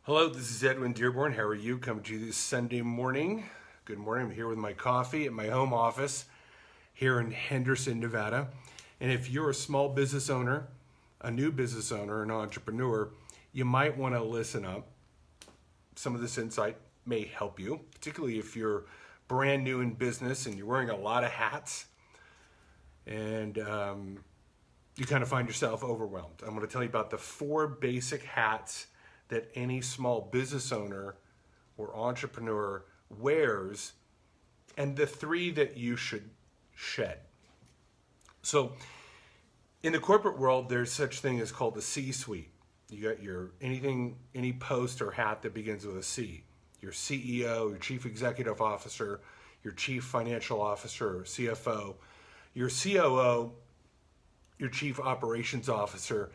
Hello, this is Edwin Dearborn. How are you? Coming to you this Sunday morning. Good morning. I'm here with my coffee at my home office here in Henderson, Nevada. And if you're a small business owner, a new business owner, an entrepreneur, you might want to listen up. Some of this insight may help you, particularly if you're brand new in business and you're wearing a lot of hats and you kind of find yourself overwhelmed. I'm going to tell you about the 4 basic hats that any small business owner or entrepreneur wears, and the 3 that you should shed. So in the corporate world, there's such thing as called the C-suite. You got any post or hat that begins with a C. Your CEO, your chief executive officer, your chief financial officer or CFO, your COO, your chief operations officer,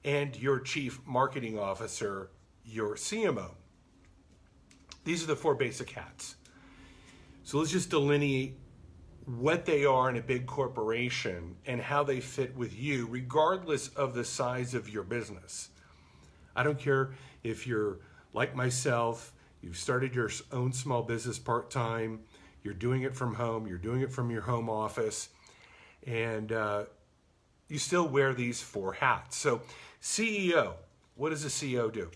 and your chief marketing officer, your CMO. These are the 4 basic hats. So let's just delineate what they are in a big corporation and how they fit with you, regardless of the size of your business. I don't care if you're like myself, you've started your own small business part-time, you're doing it from home, you're doing it from your home office, and you still wear these 4 hats. So CEO, what does a CEO do?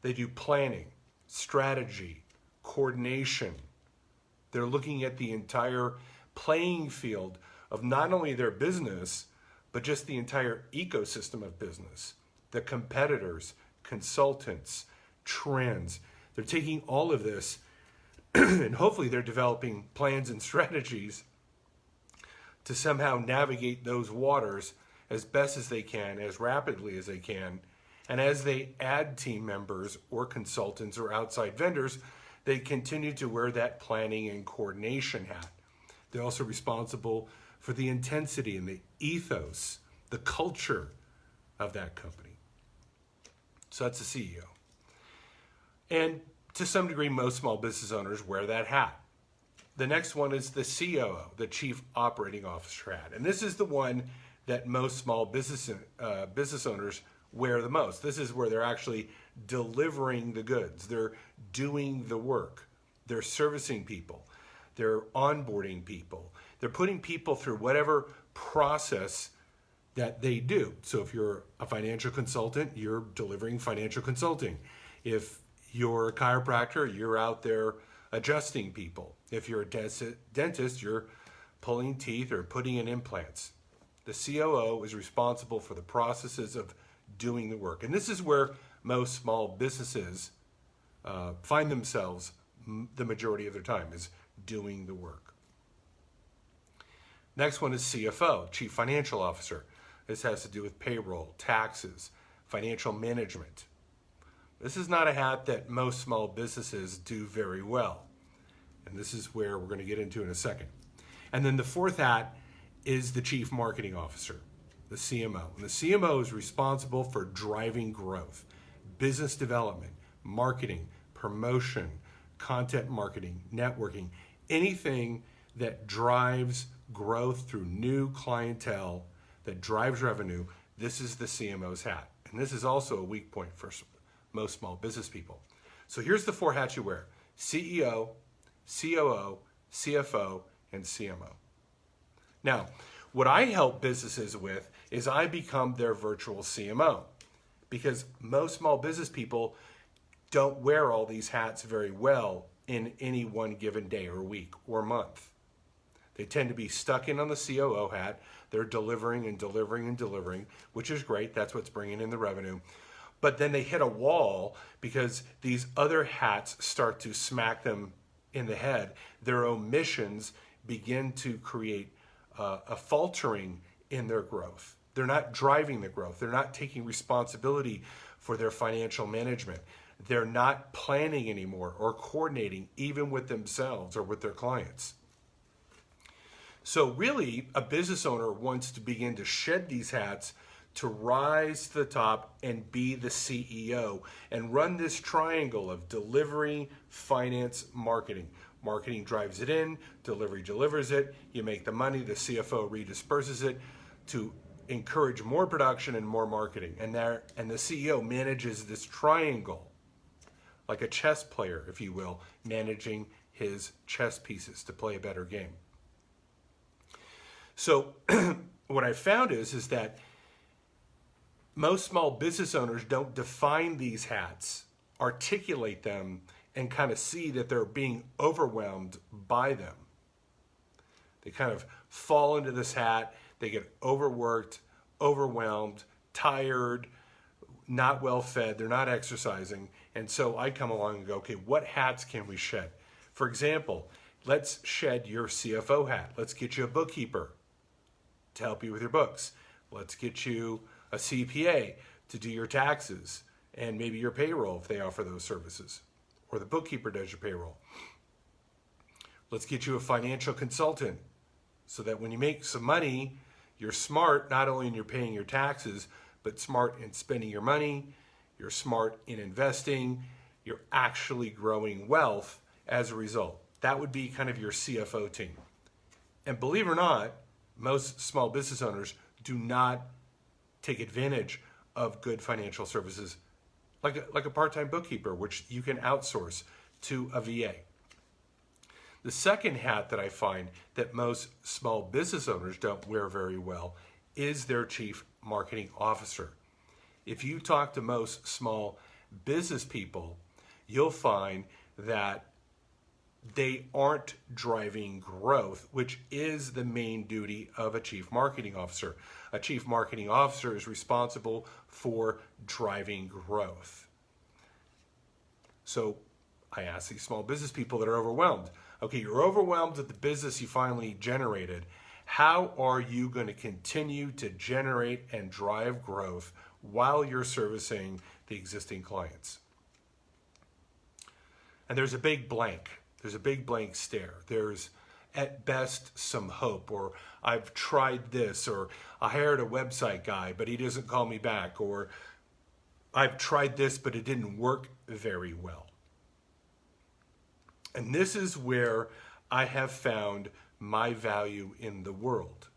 They do planning, strategy, coordination. They're looking at the entire playing field of not only their business, but just the entire ecosystem of business, the competitors, consultants, trends. They're taking all of this and hopefully they're developing plans and strategies to somehow navigate those waters as best as they can, as rapidly as they can. And as they add team members or consultants or outside vendors, they continue to wear that planning and coordination hat. They're also responsible for the intensity and the ethos, the culture of that company. So that's the CEO. And to some degree, most small business owners wear that hat. The next one is the COO, the Chief Operating Officer hat. And this is the one that most small business owners wear the most. This is where they're actually delivering the goods. They're doing the work. They're servicing people. They're onboarding people. They're putting people through whatever process that they do. So if you're a financial consultant, you're delivering financial consulting. If you're a chiropractor, you're out there adjusting people. If you're a dentist, you're pulling teeth or putting in implants. The COO is responsible for the processes of doing the work. And this is where most small businesses find themselves the majority of their time, is doing the work. Next one is CFO, Chief Financial Officer. This has to do with payroll, taxes, financial management. This is not a hat that most small businesses do very well. And this is where we're going to get into in a second. And then the 4th hat is the Chief Marketing Officer, the CMO. And the CMO is responsible for driving growth, business development, marketing, promotion, content marketing, networking, anything that drives growth through new clientele, that drives revenue. This is the CMO's hat. And this is also a weak point for most small business people. So here's the 4 hats you wear: CEO, COO, CFO, and CMO. Now, what I help businesses with is I become their virtual CMO, because most small business people don't wear all these hats very well in any one given day or week or month. They tend to be stuck in on the COO hat. They're delivering and delivering and delivering, which is great. That's what's bringing in the revenue. But then they hit a wall because these other hats start to smack them in the head. Their omissions begin to create a faltering in their growth. They're not driving the growth. They're not taking responsibility for their financial management. They're not planning anymore or coordinating even with themselves or with their clients. So really, a business owner wants to begin to shed these hats to rise to the top and be the CEO and run this triangle of delivery, finance, marketing. Marketing drives it in, delivery delivers it, you make the money, the CFO redisperses it to encourage more production and more marketing. And the CEO manages this triangle like a chess player, if you will, managing his chess pieces to play a better game. So what I found is that most small business owners don't define these hats, articulate them, and kind of see that they're being overwhelmed by them. They kind of fall into this hat, they get overworked, overwhelmed, tired, not well fed, they're not exercising. And so I come along and go, okay, what hats can we shed? For example, let's shed your CFO hat. Let's get you a bookkeeper to help you with your books. Let's get you a CPA to do your taxes and maybe your payroll if they offer those services, or the bookkeeper does your payroll. Let's get you a financial consultant so that when you make some money, you're smart not only in your paying your taxes, but smart in spending your money, you're smart in investing, you're actually growing wealth as a result. That would be kind of your CFO team. And believe it or not, most small business owners do not take advantage of good financial services like a part-time bookkeeper, which you can outsource to a VA. The second hat that I find that most small business owners don't wear very well is their chief marketing officer. If you talk to most small business people, you'll find that they aren't driving growth, which is the main duty of a chief marketing officer. A chief marketing officer is responsible for driving growth. So I ask these small business people that are overwhelmed, okay, you're overwhelmed with the business you finally generated. How are you going to continue to generate and drive growth while you're servicing the existing clients? And there's a big blank. There's a big blank stare. There's at best some hope, or I've tried this, or I hired a website guy, but he doesn't call me back, or I've tried this, but it didn't work very well. And this is where I have found my value in the world,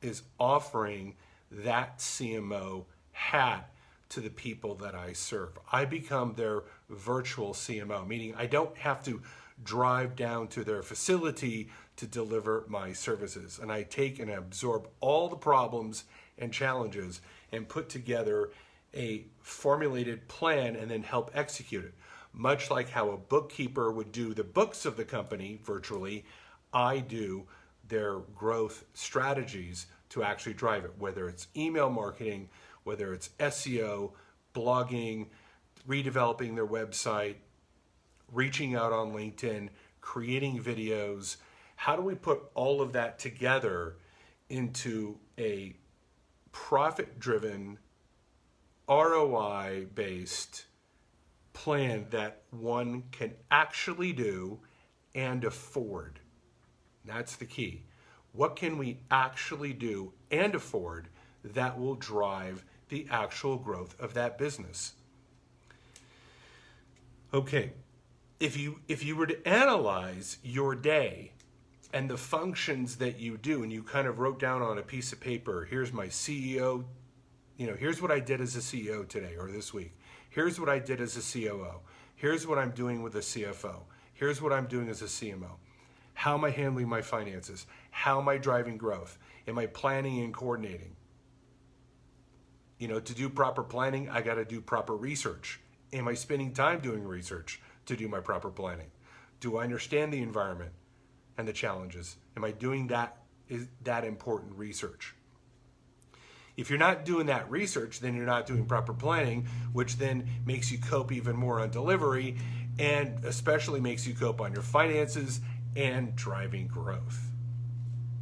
is offering that CMO hat to the people that I serve. I become their virtual CMO, meaning I don't have to drive down to their facility to deliver my services. And I take and absorb all the problems and challenges and put together a formulated plan and then help execute it. Much like how a bookkeeper would do the books of the company virtually, I do their growth strategies to actually drive it, whether it's email marketing, whether it's SEO, blogging, redeveloping their website, reaching out on LinkedIn, creating videos. How do we put all of that together into a profit-driven, ROI-based plan that one can actually do and afford? That's the key. What can we actually do and afford that will drive the actual growth of that business? Okay, if you were to analyze your day and the functions that you do, and you kind of wrote down on a piece of paper, here's my CEO, here's what I did as a CEO today or this week. Here's what I did as a COO. Here's what I'm doing with a CFO. Here's what I'm doing as a CMO. How am I handling my finances? How am I driving growth? Am I planning and coordinating? To do proper planning, I got to do proper research. Am I spending time doing research to do my proper planning? Do I understand the environment and the challenges? Am I doing that important research? If you're not doing that research, then you're not doing proper planning, which then makes you cope even more on delivery, and especially makes you cope on your finances and driving growth.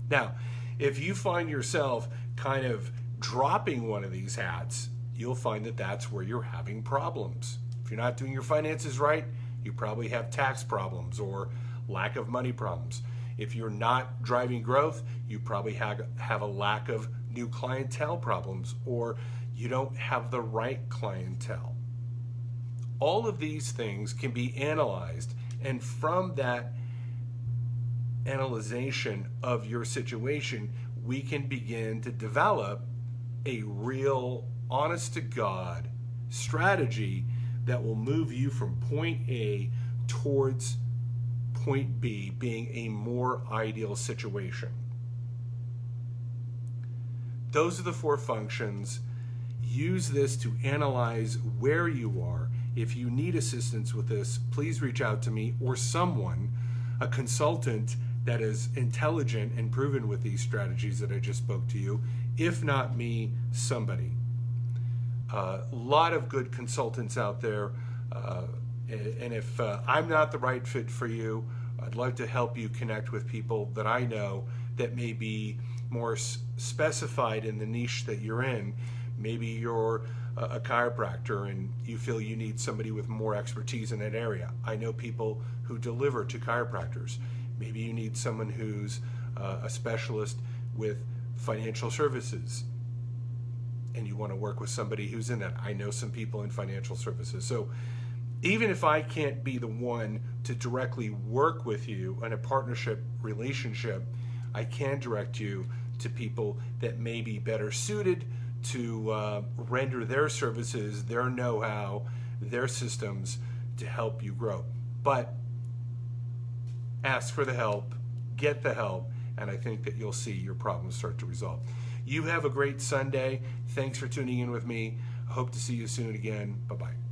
Now, if you find yourself kind of dropping one of these hats, you'll find that that's where you're having problems. If you're not doing your finances right, you probably have tax problems or lack of money problems. If you're not driving growth, you probably have a lack of new clientele problems, or you don't have the right clientele. All of these things can be analyzed, and from that analyzation of your situation, we can begin to develop a real, honest to God strategy that will move you from point A towards point B being a more ideal situation. Those are the 4 functions. Use this to analyze where you are. If you need assistance with this, please reach out to me or someone, a consultant that is intelligent and proven with these strategies that I just spoke to you. If not me, somebody. A lot of good consultants out there. And if I'm not the right fit for you, I'd like to help you connect with people that I know that may be more specified in the niche that you're in. Maybe you're a chiropractor and you feel you need somebody with more expertise in that area. I know people who deliver to chiropractors. Maybe you need someone who's a specialist with financial services and you want to work with somebody who's in that. I know some people in financial services. So even if I can't be the one to directly work with you in a partnership relationship, I can direct you to people that may be better suited to render their services, their know-how, their systems to help you grow. But ask for the help, get the help, and I think that you'll see your problems start to resolve. You have a great Sunday. Thanks for tuning in with me. I hope to see you soon again. Bye-bye.